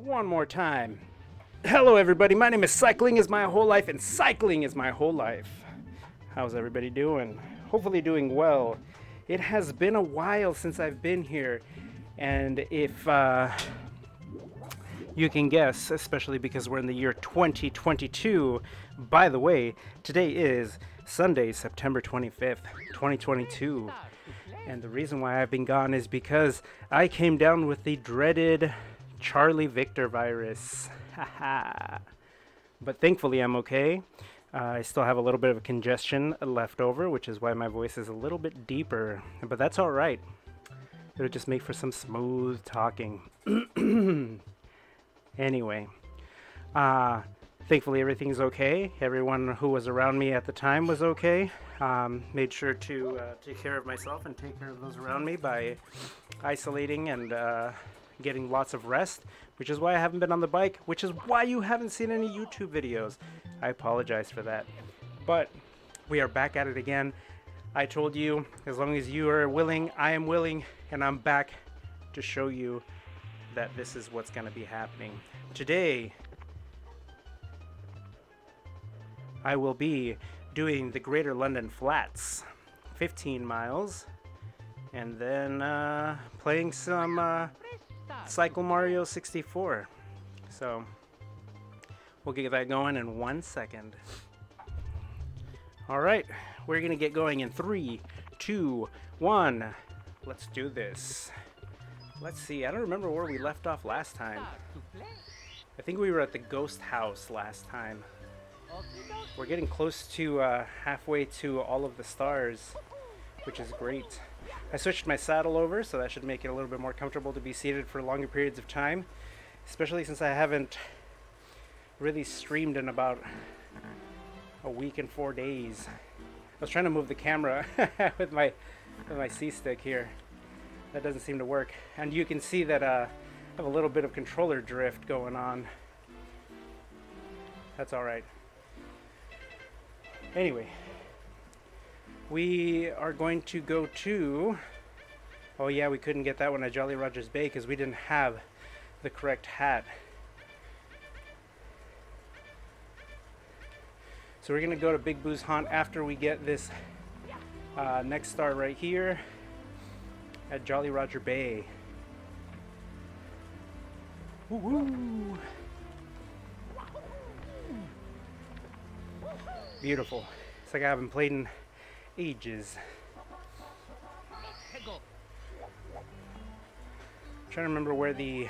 one more time. Hello everybody, my name is Cycling is my whole life and cycling is my whole life. How's everybody doing? Hopefully doing well. It has been a while since I've been here, and if you can guess, especially because we're in the year 2022, by the way, today is Sunday, September 25th, 2022. And the reason why I've been gone is because I came down with the dreaded Charlie Victor virus. Haha. But thankfully I'm okay. I still have a little bit of congestion left over, which is why my voice is a little bit deeper. But that's alright. It'll just make for some smooth talking. Anyway. Thankfully everything's okay. Everyone who was around me at the time was okay. Made sure to take care of myself and take care of those around me by isolating and getting lots of rest, which is why I haven't been on the bike, which is why you haven't seen any YouTube videos. I apologize for that. But we are back at it again. I told you, as long as you are willing, I am willing, and I'm back to show you that this is what's going to be happening. Today, I will be doing the Greater London Flats, 15 miles, and then playing some Cycle Mario 64. So we'll get that going in 1 second. Alright, we're gonna get going in 3, 2, 1. Let's do this. Let's see, I don't remember where we left off last time. I think we were at the ghost house last time. We're getting close to halfway to all of the stars, which is great. I switched my saddle over, so that should make it a little bit more comfortable to be seated for longer periods of time, especially since I haven't really streamed in about a week and 4 days. I was trying to move the camera with my C-stick here. That doesn't seem to work, and you can see that I have a little bit of controller drift going on. That's alright. Anyway, we are going to go to, oh yeah, we couldn't get that one at Jolly Roger's Bay because we didn't have the correct hat. So we're going to go to Big Boo's Haunt after we get this next star right here at Jolly Roger Bay. Woo-hoo! Beautiful. It's like I haven't played in ages. I'm trying to remember where the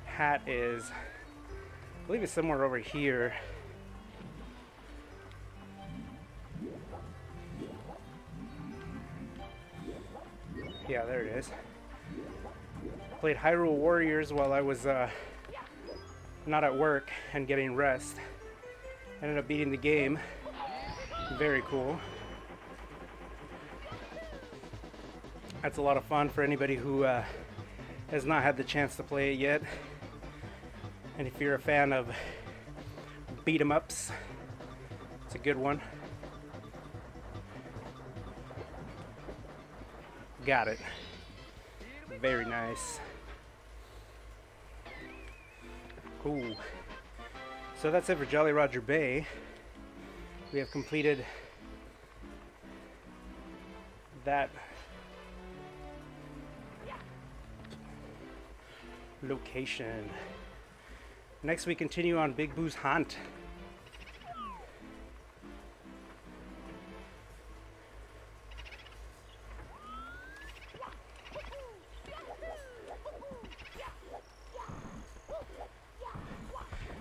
hat is. I believe it's somewhere over here. Yeah, there it is. Played Hyrule Warriors while I was not at work and getting rest. Ended up beating the game. Very cool. That's a lot of fun for anybody who has not had the chance to play it yet. And if you're a fan of beat 'em ups, it's a good one. Got it. Very nice. Cool. So that's it for Jolly Roger Bay. We have completed that location. Next we continue on Big Boo's Haunt.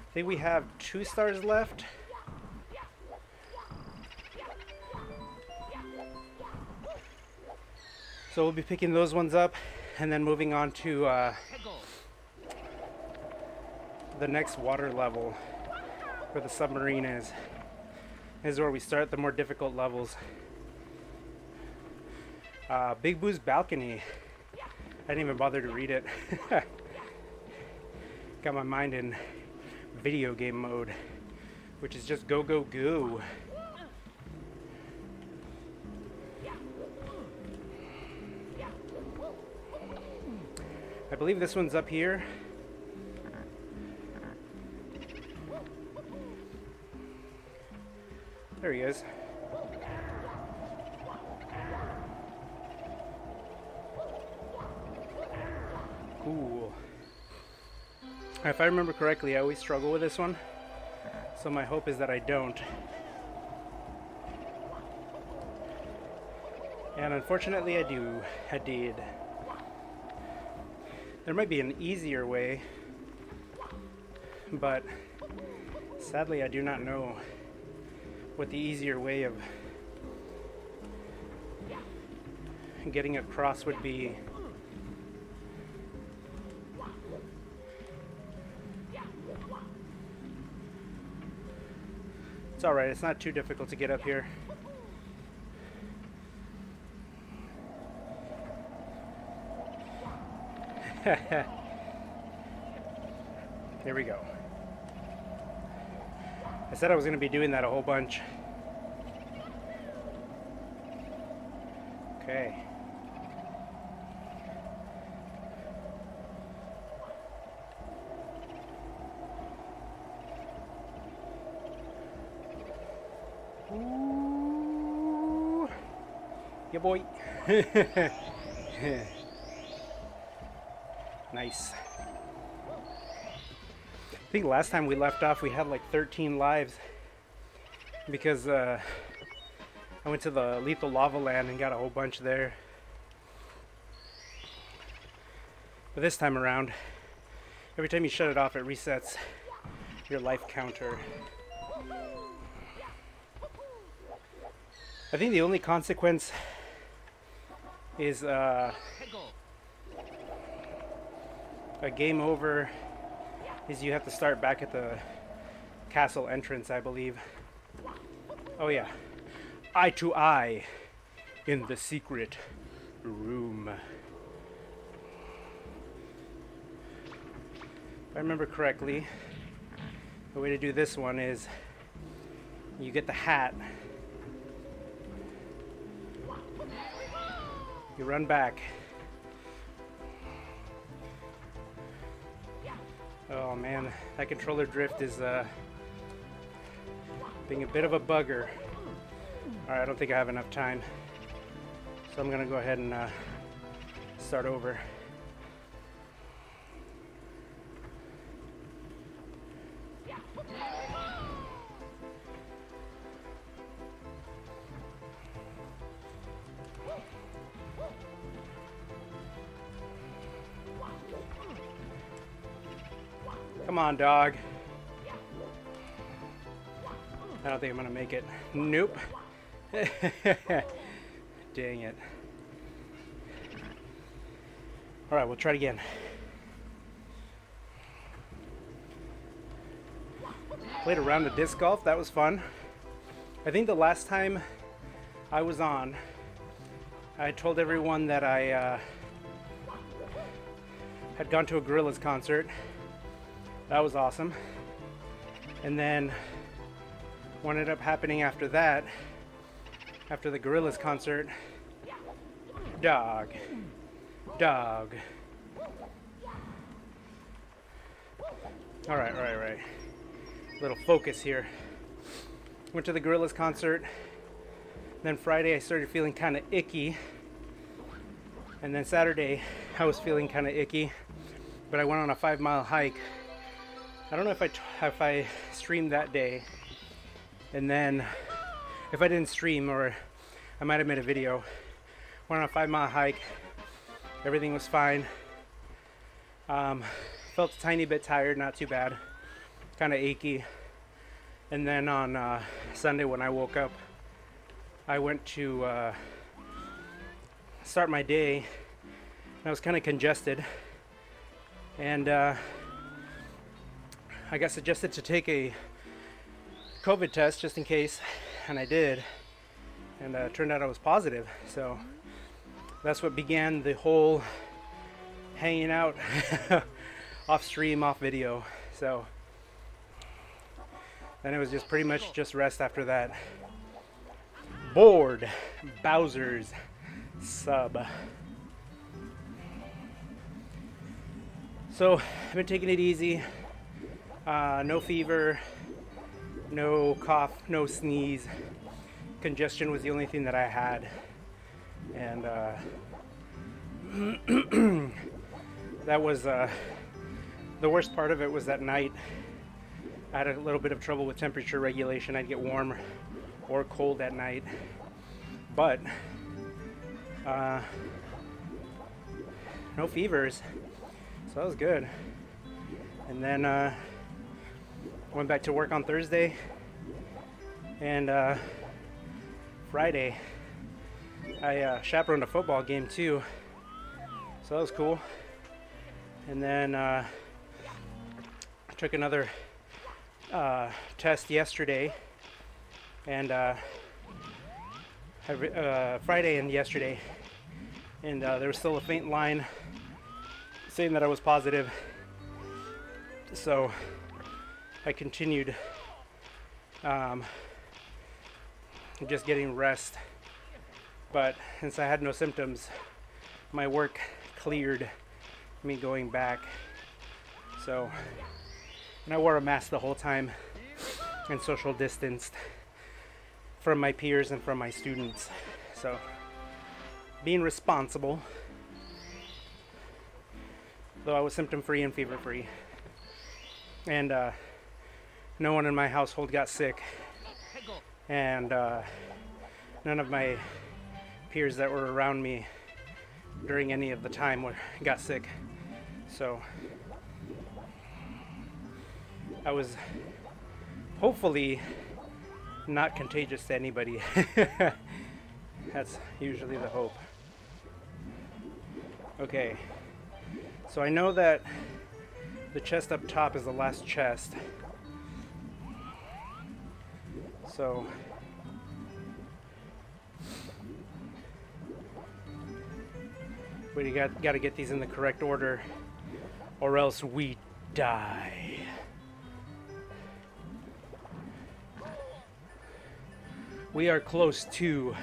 I think we have 2 stars left. So we'll be picking those ones up and then moving on to the next water level where the submarine is. This is where we start the more difficult levels. Big Boo's Balcony. I didn't even bother to read it. Got my mind in video game mode, which is just go, go, go. I believe this one's up here. There he is. Cool. If I remember correctly, I always struggle with this one, so my hope is that I don't. And unfortunately I do. I did. There might be an easier way, but sadly I do not know what the easier way of getting across would be. It's alright, it's not too difficult to get up here. Here we go. I said I was going to be doing that a whole bunch. Okay. Ooh. Yeah, boy. Nice. I think last time we left off we had like 13 lives because I went to the Lethal Lava Land and got a whole bunch there. But this time around, every time you shut it off it resets your life counter. I think the only consequence is a game over is you have to start back at the castle entrance, I believe. Oh yeah, eye to eye in the secret room. If I remember correctly, the way to do this one is you get the hat, you run back. Oh man, that controller drift is being a bit of a bugger. Alright, I don't think I have enough time, so I'm gonna go ahead and start over. Come on, dog. I don't think I'm gonna make it. Nope. Dang it. Alright, we'll try it again. Played a round of disc golf. That was fun. I think the last time I was on, I told everyone that I had gone to a Gorillaz concert. That was awesome. And then what ended up happening after that, after the Gorillaz concert, dog. Alright. Little focus here. Went to the Gorillaz concert. Then Friday I started feeling kind of icky. And then Saturday I was feeling kind of icky. But I went on a 5-mile hike. I don't know if I streamed that day, and then if I didn't stream, or I might have made a video. Went on a 5-mile hike. Everything was fine. Felt a tiny bit tired, not too bad. Kind of achy. And then on Sunday when I woke up, I went to start my day. And I was kind of congested, and I got suggested to take a COVID test just in case, and I did, and it turned out I was positive. So that's what began the whole hanging out off stream, off video. So then it was just pretty much just rest after that. Bored Bowser's sub. So I've been taking it easy. No fever, No cough, no sneeze. Congestion was the only thing that I had. And that was the worst part of it was at night. I had a little bit of trouble with temperature regulation. I'd get warm or cold at night. But no fevers. So that was good. And then went back to work on Thursday. And Friday, I chaperoned a football game too. So that was cool. And then I took another test yesterday. And Friday and yesterday. And there was still a faint line saying that I was positive. So I continued just getting rest. But since I had no symptoms, my work cleared me going back. So, and I wore a mask the whole time and social distanced from my peers and from my students. So, being responsible, though I was symptom free and fever free. And no one in my household got sick. And none of my peers that were around me during any of the time got sick. So I was hopefully not contagious to anybody. That's usually the hope. Okay, so I know that the chest up top is the last chest. So we got to get these in the correct order, or else we die. We are close to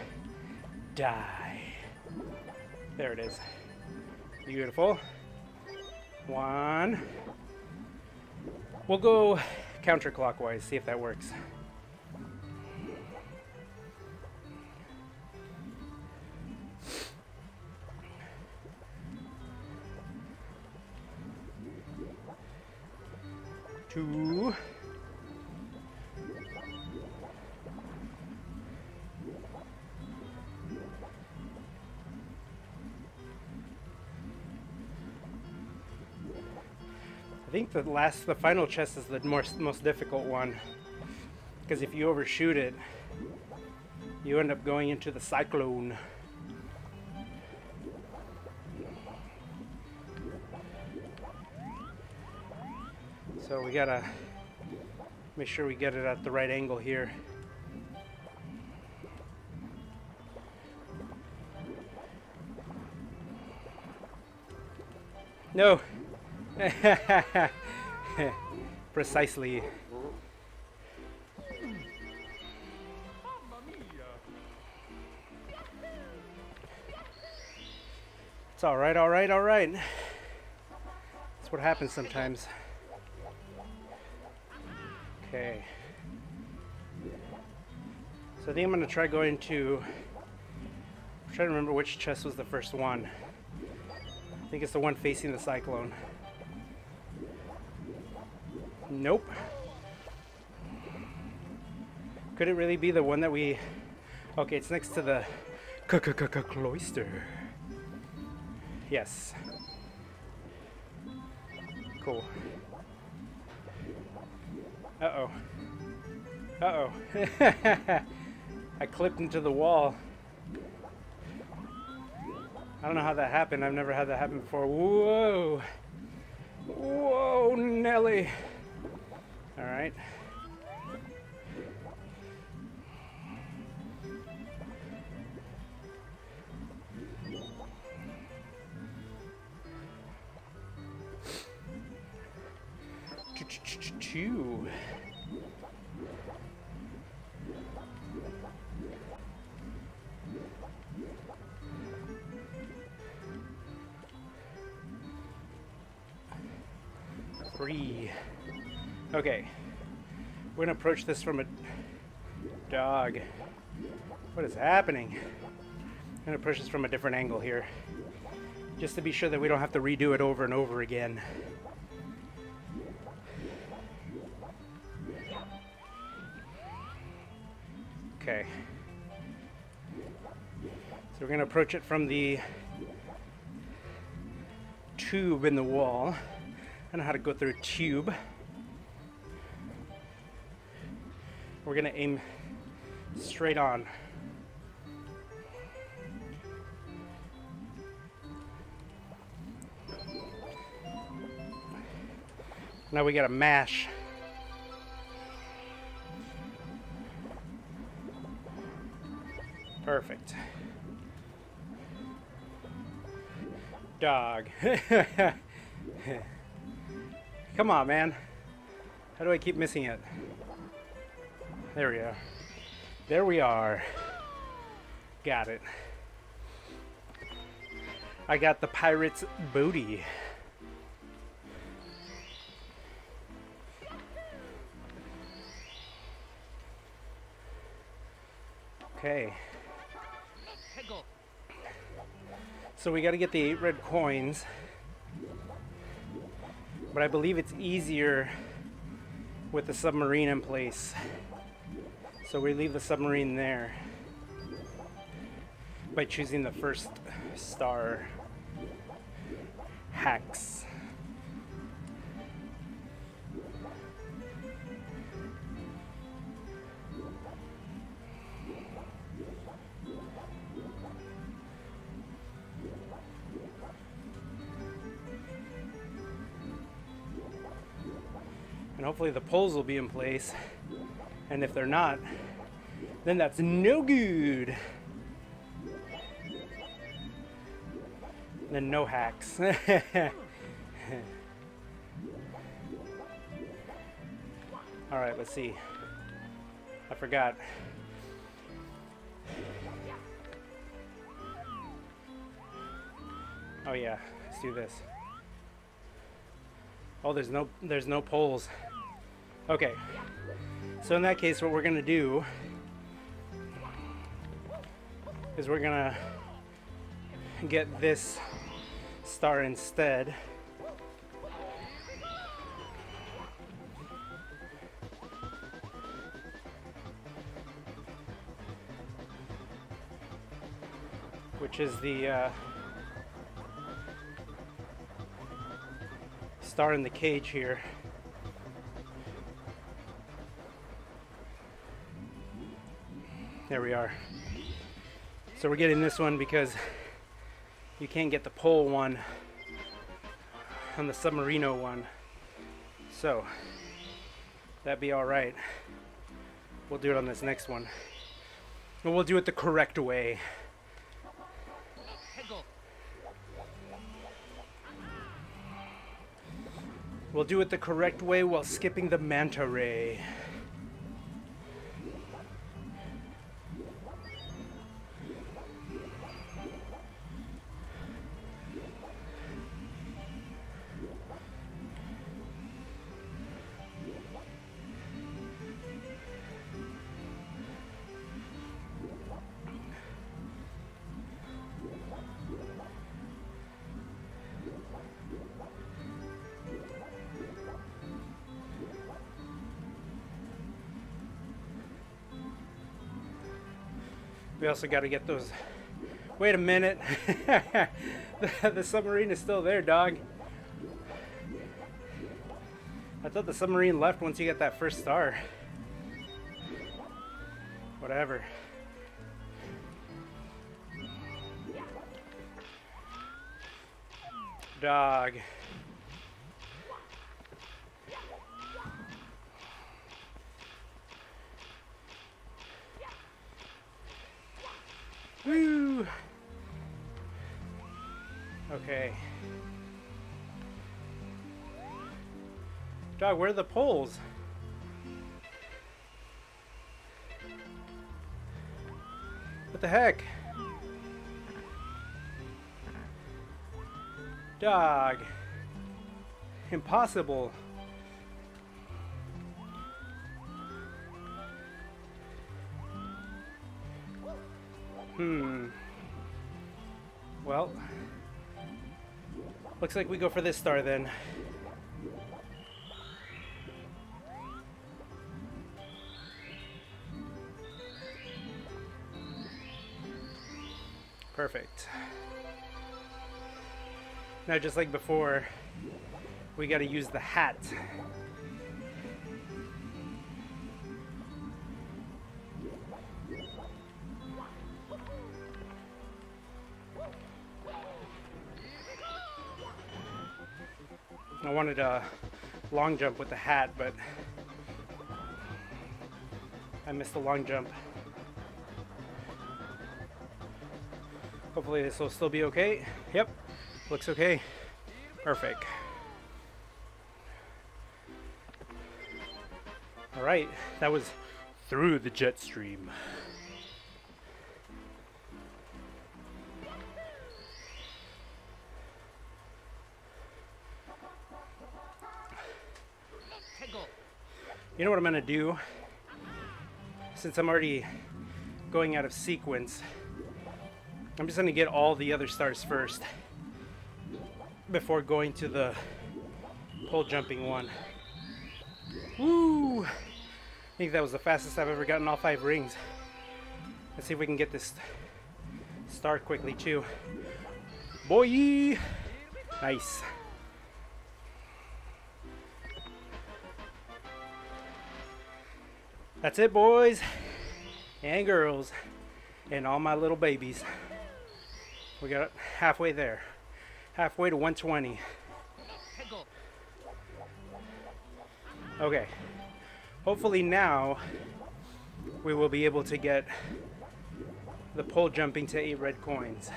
die. There it is. Beautiful. One. We'll go counterclockwise, see if that works. Two. I think the final chest is the most difficult one, because if you overshoot it, you end up going into the cyclone. So we gotta make sure we get it at the right angle here. No. Precisely. It's all right, all right, all right. That's what happens sometimes. Okay. So I think I'm gonna try going to. I'm trying to remember which chest was the first one. I think it's the one facing the cyclone. Nope. Could it really be the one that we... Okay, it's next to the cloister. Yes. Cool. Uh-oh. Uh-oh. I clipped into the wall. I don't know how that happened. I've never had that happen before. Whoa. Whoa, Nelly. All right. Two. Three. Okay. We're gonna approach this from a dog. What is happening? I'm gonna approach this from a different angle here, just to be sure that we don't have to redo it over and over again. Okay. So we're gonna approach it from the tube in the wall. I know how to go through a tube. We're gonna aim straight on. Now we gotta mash. Perfect. Dog. Come on, man. How do I keep missing it? There we are. There we are. Got it. I got the pirate's booty. Okay. So we got to get the 8 red coins, but I believe it's easier with the submarine in place. So we leave the submarine there by choosing the first star. Hacks. And hopefully the poles will be in place. And if they're not, then that's no good. Then no hacks. Alright, let's see. I forgot. Oh yeah, let's do this. Oh, there's no poles. Okay. So in that case, what we're gonna do is we're gonna get this star instead. Which is the star in the cage here. There we are. So we're getting this one because you can't get the pole one on the Submarino one. So that'd be alright. We'll do it on this next one. And we'll do it the correct way. We'll do it the correct way while skipping the manta ray. We also got to get those. Wait a minute. The submarine is still there, dog. I thought the submarine left once you get that first star. Whatever. Dog. Woo! Okay. Dog, where are the poles? What the heck? Dog. Well, looks like we go for this star then. Perfect. Now, just like before, we got to use the hat. I wanted a long jump with the hat, but I missed the long jump. Hopefully this will still be okay. Yep, looks okay. Perfect. All right, that was through the jet stream. You know what I'm gonna do? Since I'm already going out of sequence, I'm just gonna get all the other stars first before going to the pole jumping one. Woo! I think that was the fastest I've ever gotten all 5 rings. Let's see if we can get this star quickly too. Boy! Nice. That's it, boys and girls and all my little babies. We got halfway there. Halfway to 120. Okay. Hopefully now we will be able to get the pole jumping to 8 red coins.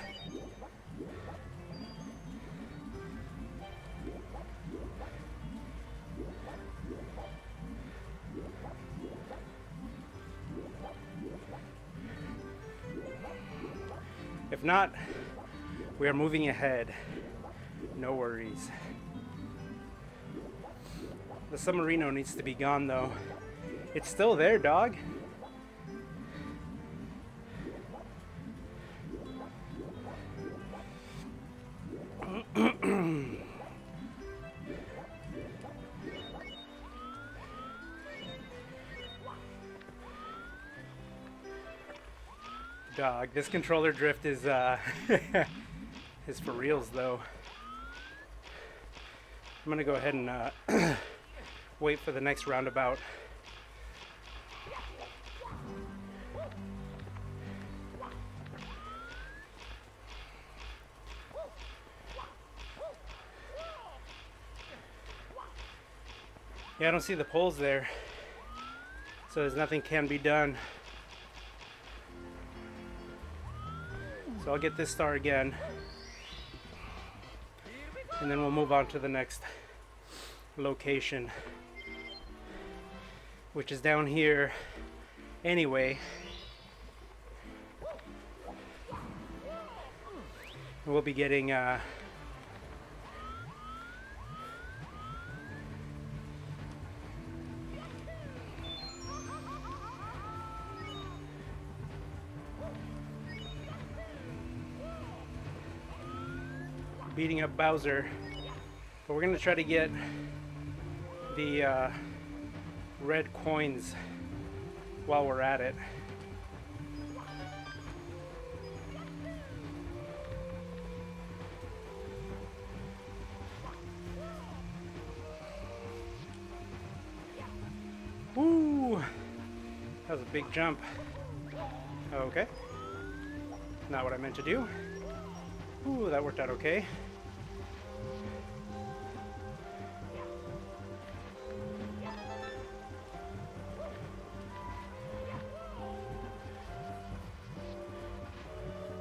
If not, we are moving ahead. No worries. The submarino needs to be gone though. It's still there, dog. Dog, this controller drift is is for reals though. I'm gonna go ahead and wait for the next roundabout. Yeah, I don't see the poles there, so there's nothing can be done. So I'll get this star again, and then we'll move on to the next location, which is down here anyway. We'll be getting beating up Bowser, but we're gonna try to get the red coins while we're at it. Woo! That was a big jump. Okay. Not what I meant to do. Ooh, that worked out okay.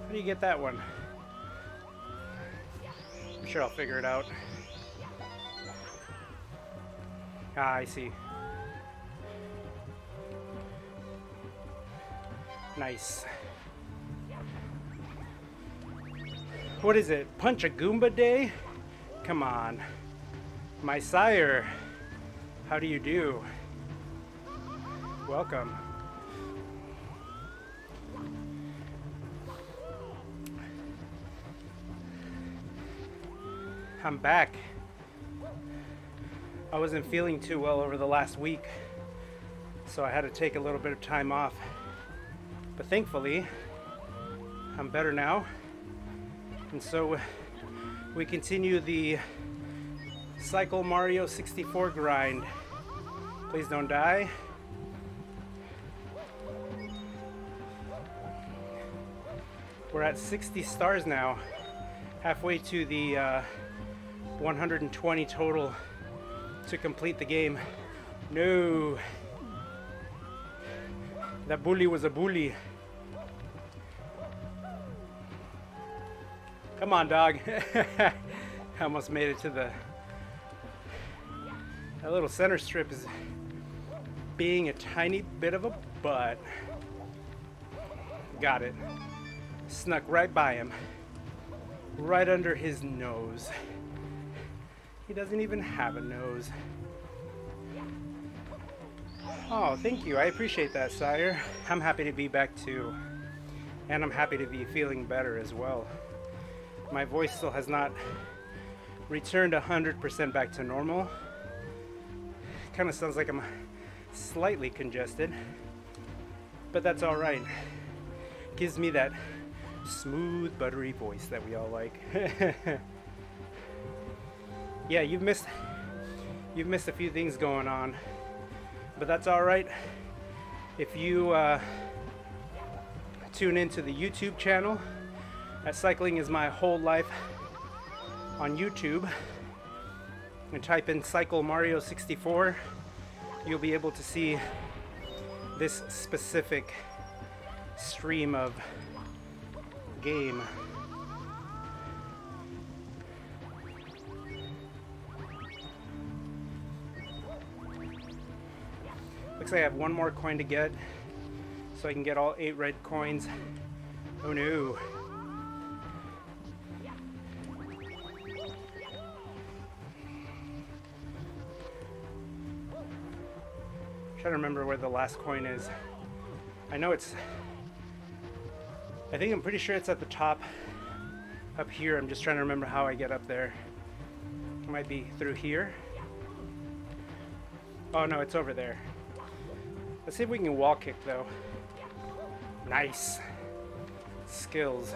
How do you get that one? I'm sure I'll figure it out. Ah, I see. Nice. What is it? Punch a Goomba Day? Come on. My sire. How do you do? Welcome. I'm back. I wasn't feeling too well over the last week, so I had to take a little bit of time off. But thankfully, I'm better now. And so we continue the Cycle Mario 64 grind. Please don't die. We're at 60 stars now, halfway to the 120 total to complete the game. No, that bully was a bully. Come on, dog. I almost made it to the... That little center strip is being a tiny bit of a butt. Got it. Snuck right by him. Right under his nose. He doesn't even have a nose. Oh, thank you. I appreciate that, sire. I'm happy to be back too. And I'm happy to be feeling better as well. My voice still has not returned 100% back to normal. Kind of sounds like I'm slightly congested, but that's all right. Gives me that smooth, buttery voice that we all like. Yeah, you've missed a few things going on, but that's all right. If you tune into the YouTube channel at Cycling Is My Whole Life on YouTube and type in Cycle Mario 64, you'll be able to see this specific stream of game. Looks like I have one more coin to get, so I can get all 8 red coins. Oh no. Trying to remember where the last coin is. I know it's... I'm pretty sure it's at the top up here. I'm just trying to remember how I get up there. It might be through here. Oh no, it's over there. Let's see if we can wall kick though. Nice. Skills.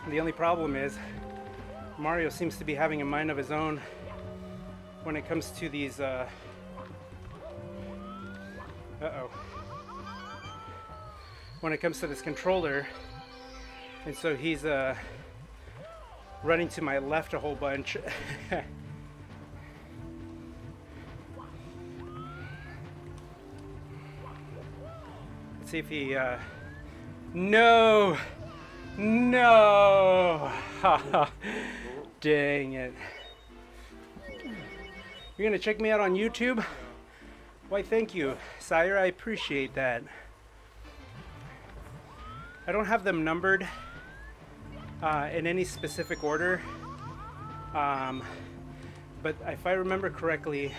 The only problem is Mario seems to be having a mind of his own when it comes to these when it comes to this controller, and so he's running to my left a whole bunch. Let's see if he no, dang it. You're gonna check me out on YouTube? Why, thank you, sire. I appreciate that. I don't have them numbered in any specific order, but if I remember correctly,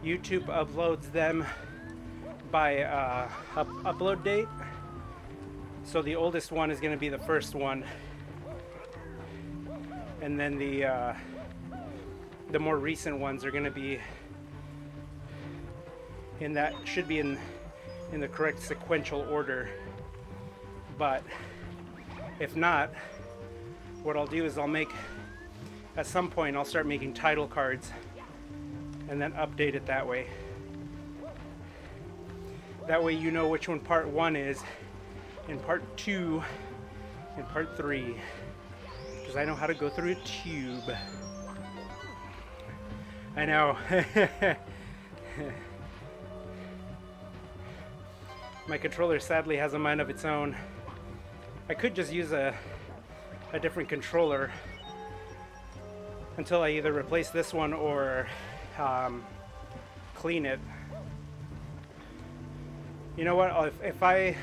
YouTube uploads them by upload date. So the oldest one is going to be the first one, and then the more recent ones are going to be in that, should be in the correct sequential order. But if not, what I'll do is at some point I'll start making title cards and then update it that way. That way you know which one part 1 is, and part 2, and part 3. Because I know how to go through a tube. I know. My controller sadly has a mind of its own. I could just use a different controller until I either replace this one or clean it. You know what? If I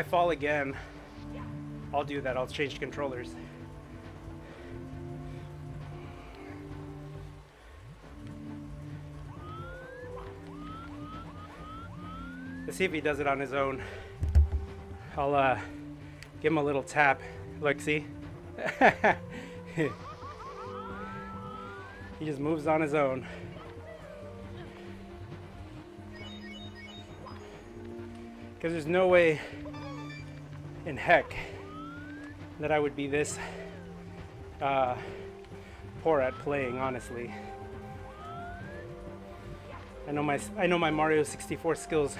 fall again, I'll do that. I'll change controllers. Let's see if he does it on his own. I'll give him a little tap Look, see? He just moves on his own. Because there's no way in heck that I would be this poor at playing, honestly. I know my Mario 64 skills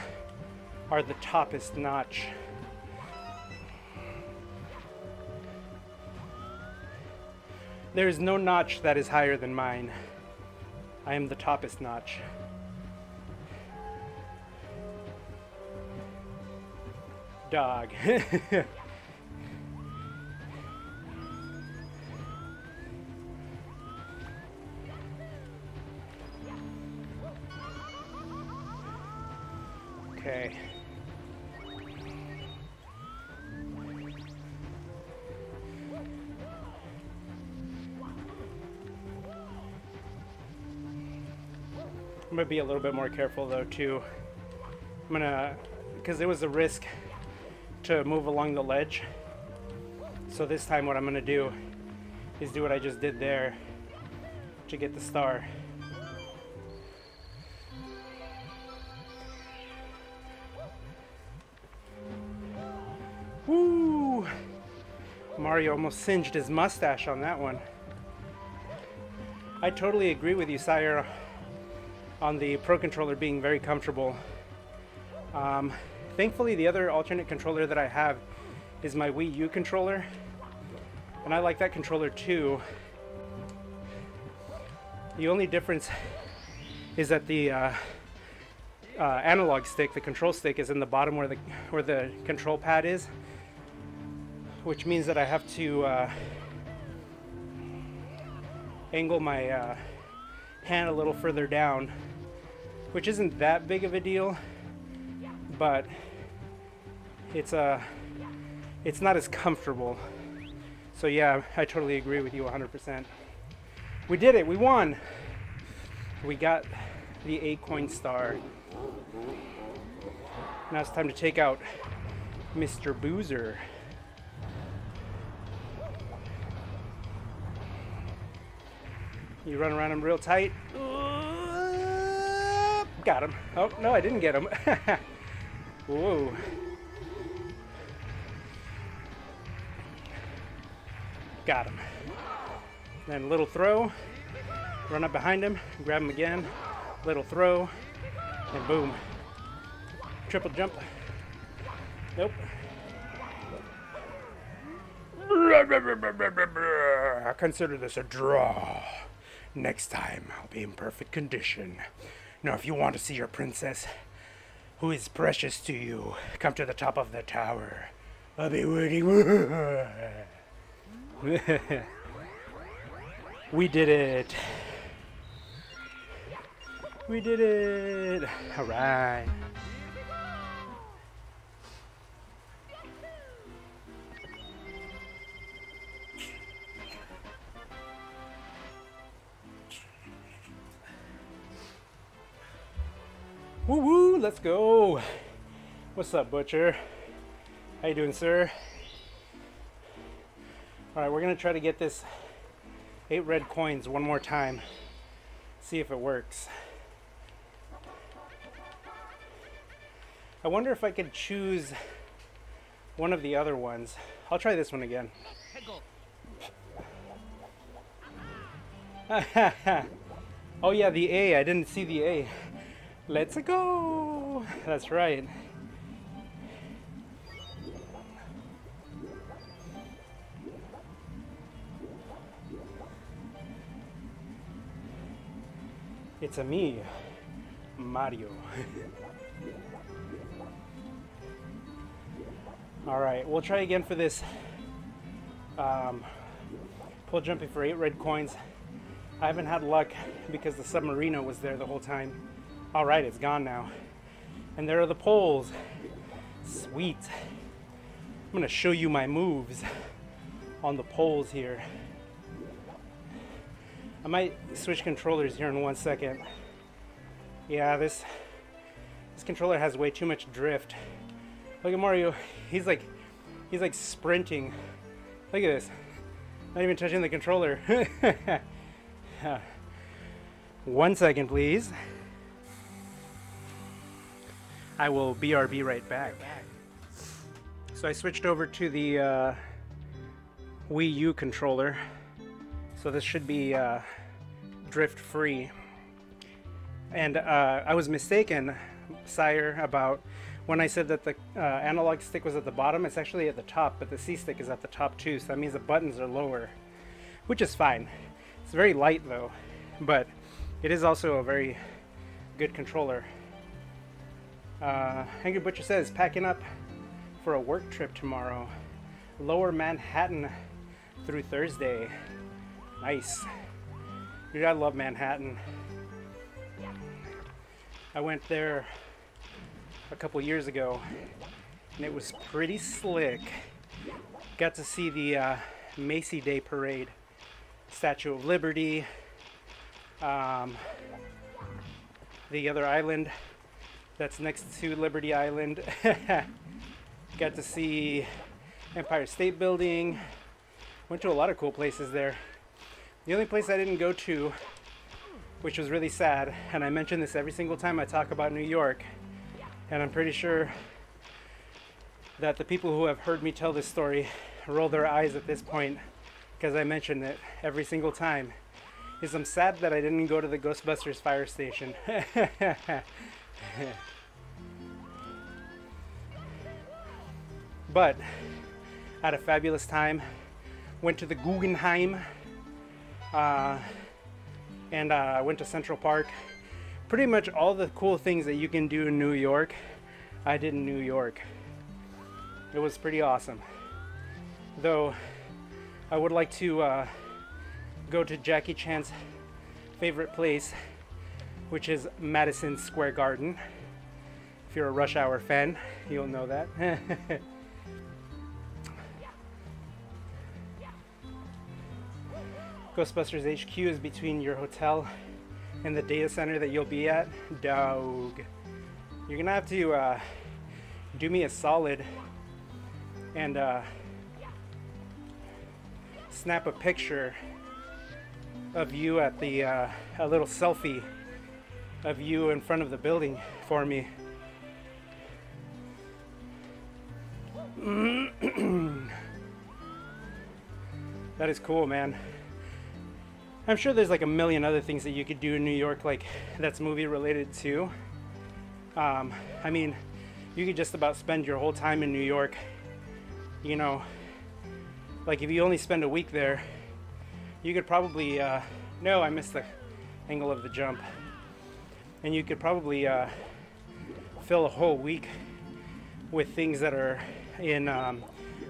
are the toppest notch. There is no notch that is higher than mine. I am the toppest notch. Dog. Okay. I'm gonna be a little bit more careful though too. Because it was a risk to move along the ledge. So this time what I'm gonna do is do what I just did there to get the star. Woo! Mario almost singed his mustache on that one. I totally agree with you, Sire, on the Pro Controller being very comfortable. Thankfully, the other alternate controller that I have is my Wii U controller, and I like that controller too. The only difference is that the analog stick, the control stick, is in the bottom where the control pad is, which means that I have to angle my hand a little further down, which isn't that big of a deal, but it's not as comfortable. So yeah, I totally agree with you 100%. We did it, we won. We got the 8-coin star. Now it's time to take out Mr. Boozer. You run around him real tight. Got him. Oh, no, I didn't get him. Whoa. Got him. Then little throw. Run up behind him. Grab him again. Little throw. And boom. Triple jump. Nope. I consider this a draw. Next time, I'll be in perfect condition. Now, if you want to see your princess, who is precious to you, come to the top of the tower. I'll be waiting. We did it. We did it. All right. Woo woo, let's go. What's up, Butcher? How you doing, sir? All right, we're gonna try to get this 8 red coins one more time. See if it works. I wonder if I could choose one of the other ones. I'll try this one again. Oh yeah, the A, I didn't see the A. Let's go! That's right. It's a me, Mario. Alright, we'll try again for this pull jumping for 8 red coins. I haven't had luck because the submarino was there the whole time. Alright, it's gone now. And there are the poles. Sweet. I'm gonna show you my moves on the poles here. I might switch controllers here in 1 second. Yeah, this controller has way too much drift. Look at Mario. He's like sprinting Look at this. Not even touching the controller. 1 second, please. I will BRB right back. So I switched over to the Wii U controller. So this should be drift free. And I was mistaken, sire, about when I said that the analog stick was at the bottom. It's actually at the top, but the C stick is at the top too, so that means the buttons are lower, which is fine. It's very light though, but it is also a very good controller. Angry Butcher says, packing up for a work trip tomorrow. Lower Manhattan through Thursday. Nice. Dude, I love Manhattan. I went there a couple years ago and it was pretty slick. Got to see the Macy Day Parade, Statue of Liberty, the other island that's next to Liberty Island. Got to see Empire State Building. Went to a lot of cool places there. The only place I didn't go to, which was really sad, and I mention this every single time I talk about New York, and I'm pretty sure that the people who have heard me tell this story roll their eyes at this point because I mention it every single time, is I'm sad that I didn't go to the Ghostbusters fire station. But I had a fabulous time. Went to the Guggenheim and went to Central Park. Pretty much all the cool things that you can do in New York, I did in New York. It was pretty awesome. Though I would like to go to Jackie Chan's favorite place, which is Madison Square Garden. If you're a Rush Hour fan, you'll know that. Ghostbusters HQ is between your hotel and the data center that you'll be at. Dog. You're gonna have to do me a solid and snap a picture of you at the a little selfie of you in front of the building for me. That is cool, man. I'm sure there's like a million other things that you could do in New York, like that's movie related too. I mean, you could just about spend your whole time in New York, you know, like if you only spend a week there, you could probably, no, I missed the angle of the jump. And you could probably fill a whole week with things that are in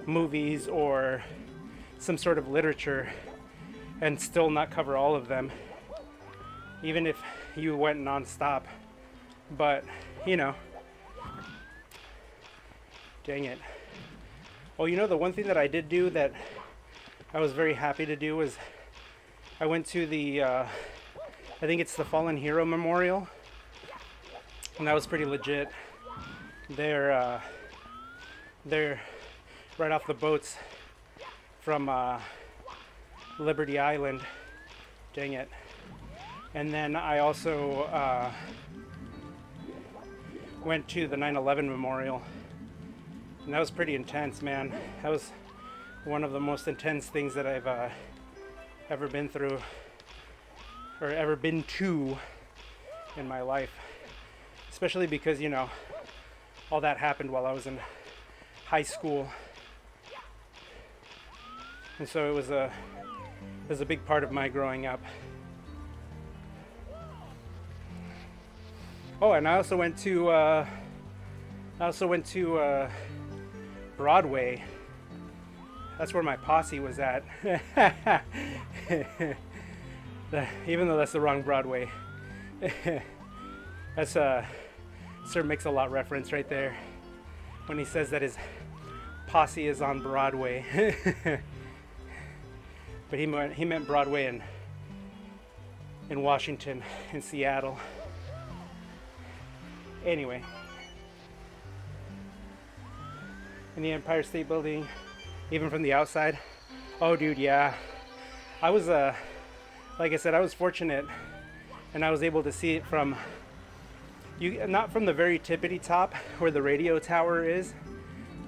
movies or some sort of literature and still not cover all of them, even if you went non-stop. But, you know, dang it. Oh, you know, the one thing that I did do that I was very happy to do was I went to the, I think it's the Fallen Hero Memorial, and that was pretty legit. They're right off the boats from Liberty Island. Dang it. And then I also went to the 9/11 Memorial, and that was pretty intense, man. That was one of the most intense things that I've ever been through or ever been to in my life, especially because, you know, all that happened while I was in high school, and so it was a big part of my growing up. Oh, and I also went to Broadway. That's where my posse was at. Even though that's the wrong Broadway. That's Sir Mix-a-Lot reference right there when he says that his posse is on Broadway. But he meant Broadway in Washington, in Seattle. Anyway, in the Empire State Building, even from the outside, Oh, dude, yeah. I was, like I said, I was fortunate, and I was able to see it from, not from the very tippity top where the radio tower is,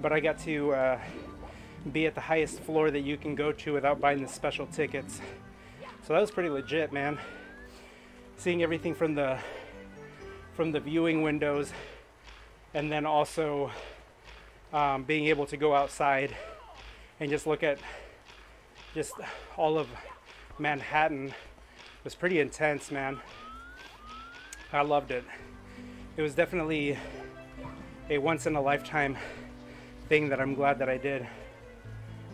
but I got to be at the highest floor that you can go to without buying the special tickets. So that was pretty legit, man. Seeing everything from the viewing windows, and then also being able to go outside and just look at just all of Manhattan was pretty intense, man. I loved it. It was definitely a once in a lifetime thing that I'm glad that I did.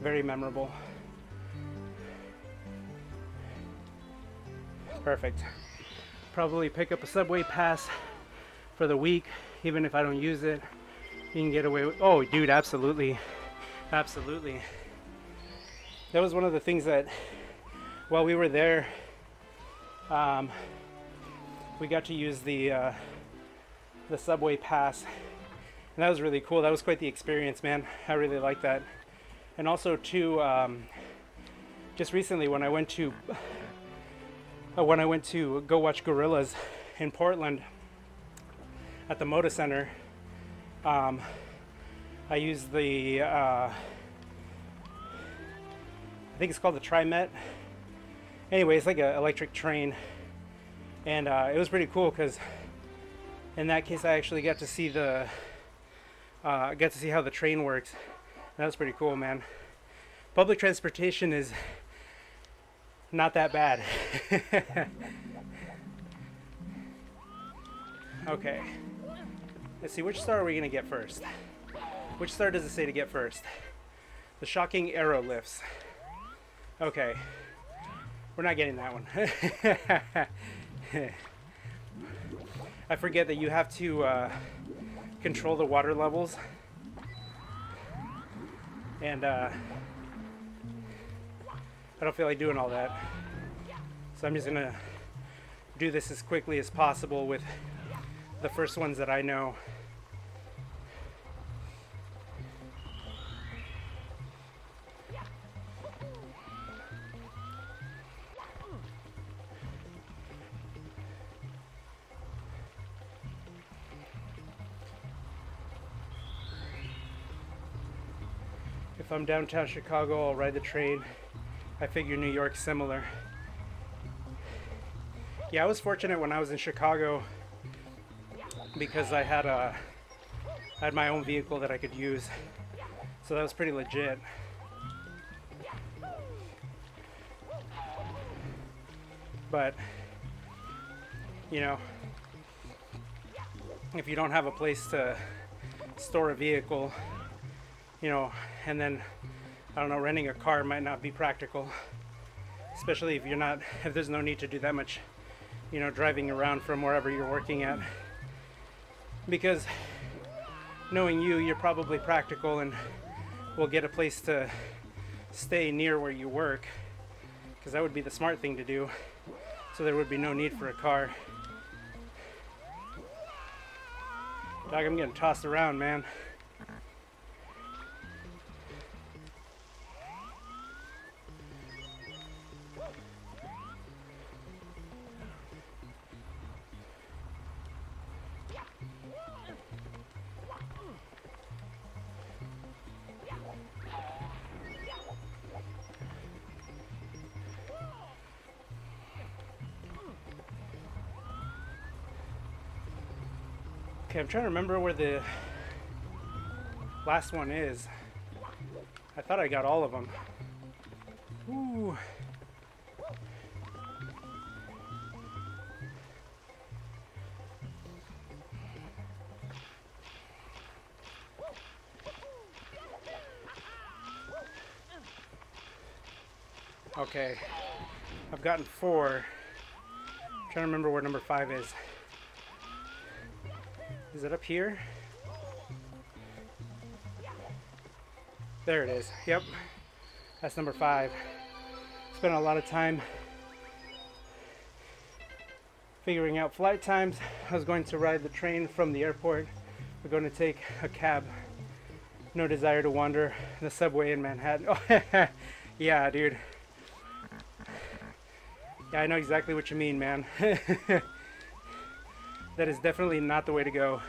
Very memorable. Perfect. Probably pick up a subway pass for the week, even if I don't use it. You can get away with, oh dude, absolutely. Absolutely. That was one of the things that while we were there, we got to use the subway pass, and that was really cool. That was quite the experience, man. I really liked that. And also too, just recently when I went to go watch gorillas in Portland at the Moda Center, I used the I think it's called the TriMet. Anyway, it's like an electric train, and it was pretty cool because in that case I actually got to see how the train works. That was pretty cool, man. Public transportation is not that bad. Okay, let's see, which star are we gonna get first? Which star does it say to get first? The shocking arrow lifts. Okay, we're not getting that one. I forget that you have to control the water levels, and I don't feel like doing all that, so I'm just gonna do this as quickly as possible with the first ones that I know. If I'm downtown Chicago, I'll ride the train. I figure New York's similar. Yeah, I was fortunate when I was in Chicago because I had my own vehicle that I could use, so that was pretty legit. But you know, if you don't have a place to store a vehicle, you know, and then I don't know, renting a car might not be practical, especially if there's no need to do that much, you know, driving around from wherever you're working at. Because knowing you're probably practical and will get a place to stay near where you work, because that would be the smart thing to do, so there would be no need for a car. Dog, I'm getting tossed around, man. Okay, I'm trying to remember where the last one is. I thought I got all of them. Ooh. Okay, I've gotten 4. I'm trying to remember where number 5 is. Is it up here? There it is. Yep. That's number 5. Spent a lot of time figuring out flight times. I was going to ride the train from the airport. We're going to take a cab. No desire to wander the subway in Manhattan. Oh, Yeah, dude. Yeah, I know exactly what you mean, man. That is definitely not the way to go.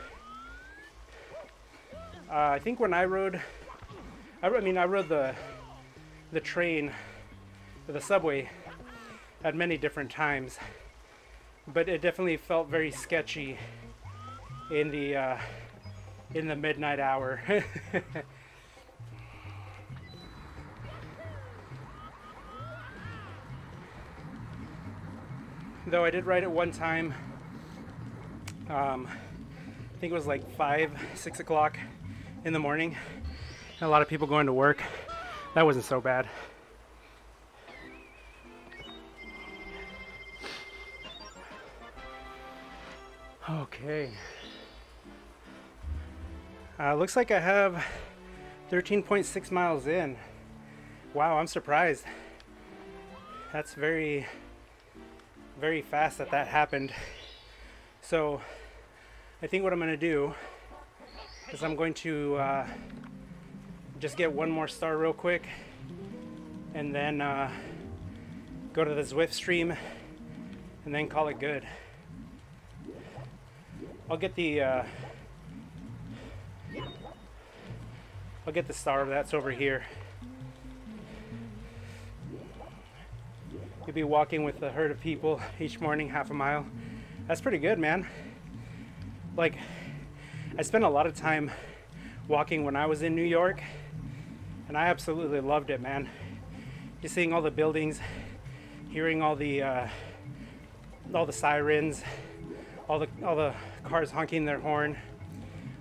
I think when I rode, I rode the train, the subway, at many different times, but it definitely felt very sketchy in the midnight hour. Though I did ride it one time. I think it was like 5, 6 o'clock in the morning. A lot of people going to work. That wasn't so bad. Okay. Looks like I have 13.6 miles in. Wow, I'm surprised. That's very, very fast that happened. So I think what I'm going to do is I'm going to just get one more star real quick and then go to the Zwift stream and then call it good. I'll get the star that's over here. You'll be walking with a herd of people each morning, half a mile. That's pretty good, man. Like, I spent a lot of time walking when I was in New York, and I absolutely loved it, man. Just seeing all the buildings, hearing all the sirens, all the cars honking their horn,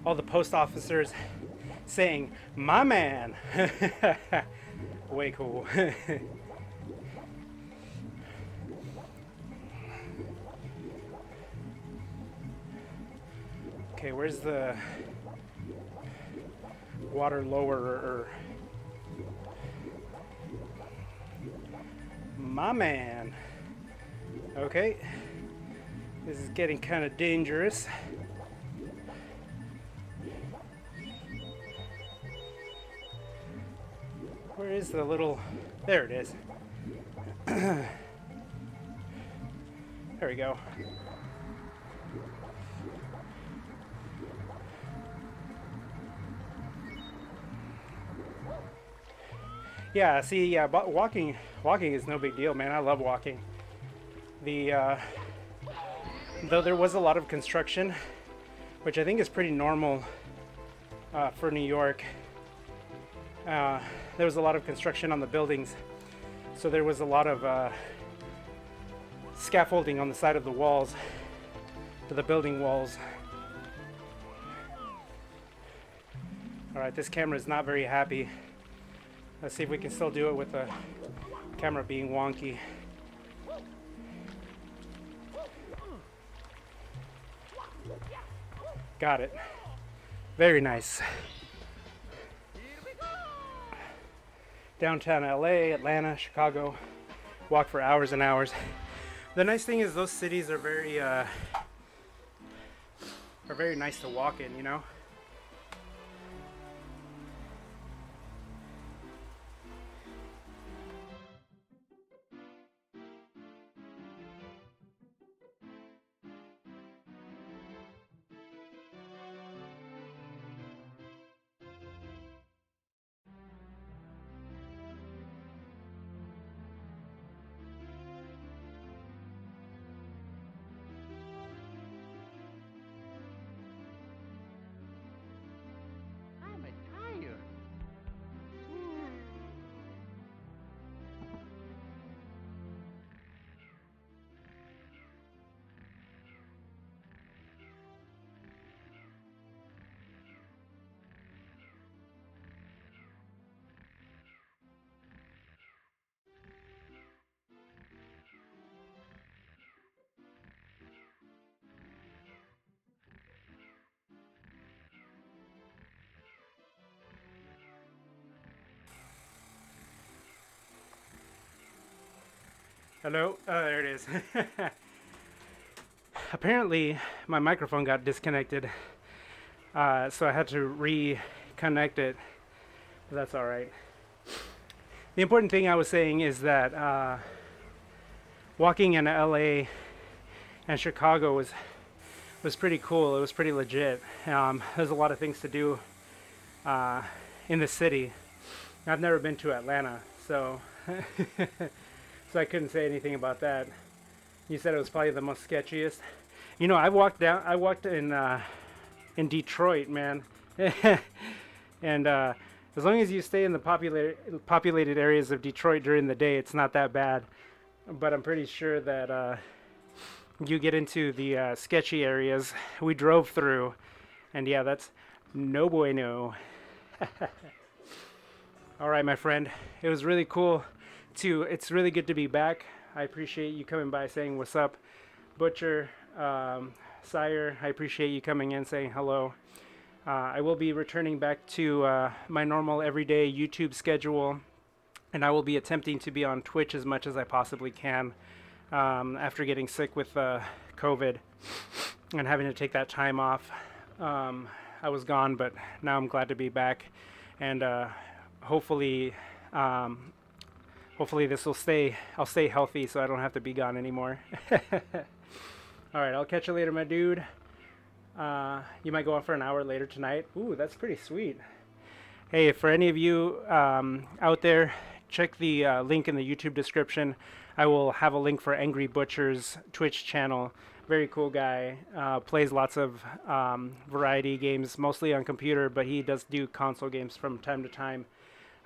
all the post officers saying, "My man." Way cool. Okay, where's the water lowerer? My man. Okay, this is getting kind of dangerous. Where is the little... There it is. There we go. Yeah, see, yeah, but walking is no big deal, man. I love walking. Though there was a lot of construction, which I think is pretty normal for New York. There was a lot of construction on the buildings, so there was a lot of scaffolding on the side of the walls, to the building walls. All right, this camera is not very happy. Let's see if we can still do it with the camera being wonky. Got it. Very nice. Downtown LA, Atlanta, Chicago. Walk for hours and hours. The nice thing is those cities are very nice to walk in, you know? Hello? Oh, there it is. Apparently, my microphone got disconnected, so I had to reconnect it. But that's all right. The important thing I was saying is that walking in LA and Chicago was pretty cool. It was pretty legit. There's a lot of things to do in the city. I've never been to Atlanta, so so I couldn't say anything about that. You said it was probably the most sketchiest. You know, I walked in Detroit, man, and as long as you stay in the populated areas of Detroit during the day, it's not that bad. But I'm pretty sure that you get into the sketchy areas we drove through, and yeah, that's no bueno. All right, my friend, it was really cool it's really good to be back. I appreciate you coming by saying what's up. Butcher, Sire, I appreciate you coming in saying hello. I will be returning back to my normal everyday YouTube schedule, and I will be attempting to be on Twitch as much as I possibly can after getting sick with COVID and having to take that time off. I was gone, but now I'm glad to be back, and hopefully this will I'll stay healthy so I don't have to be gone anymore. All right, I'll catch you later, my dude. You might go on for an hour later tonight. Ooh, that's pretty sweet. Hey, for any of you out there, check the link in the YouTube description. I will have a link for Angry Butcher's Twitch channel. Very cool guy. Plays lots of variety games, mostly on computer, but he does do console games from time to time.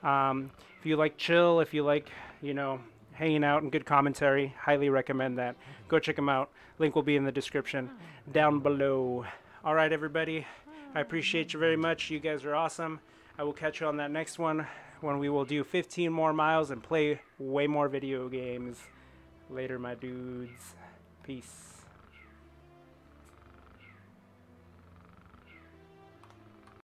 If you like chill, if you like, you know, hanging out and good commentary, highly recommend that. Go check him out. Link will be in the description down below. All right, everybody. I appreciate you very much. You guys are awesome. I will catch you on that next one when we will do 15 more miles and play way more video games. Later, my dudes. Peace.